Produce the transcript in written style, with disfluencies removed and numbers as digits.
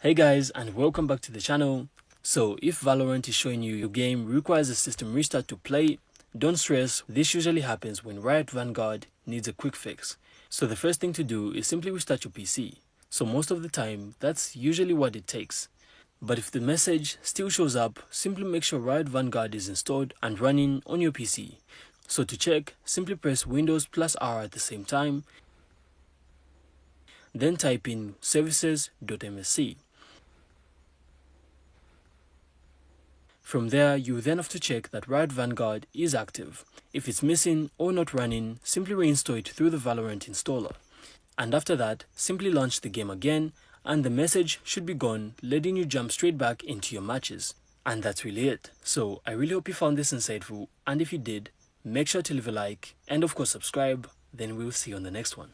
Hey guys, and welcome back to the channel. So if Valorant is showing you your game requires a system restart to play, don't stress, this usually happens when Riot Vanguard needs a quick fix. So the first thing to do is simply restart your PC. So most of the time, that's usually what it takes. But if the message still shows up, simply make sure Riot Vanguard is installed and running on your PC. So to check, simply press Windows plus R at the same time, then type in services.msc. From there, you then have to check that Riot Vanguard is active. If it's missing or not running, simply reinstall it through the Valorant installer. And after that, simply launch the game again, and the message should be gone, letting you jump straight back into your matches. And that's really it. So I really hope you found this insightful, and if you did, make sure to leave a like, and of course subscribe, then we'll see you on the next one.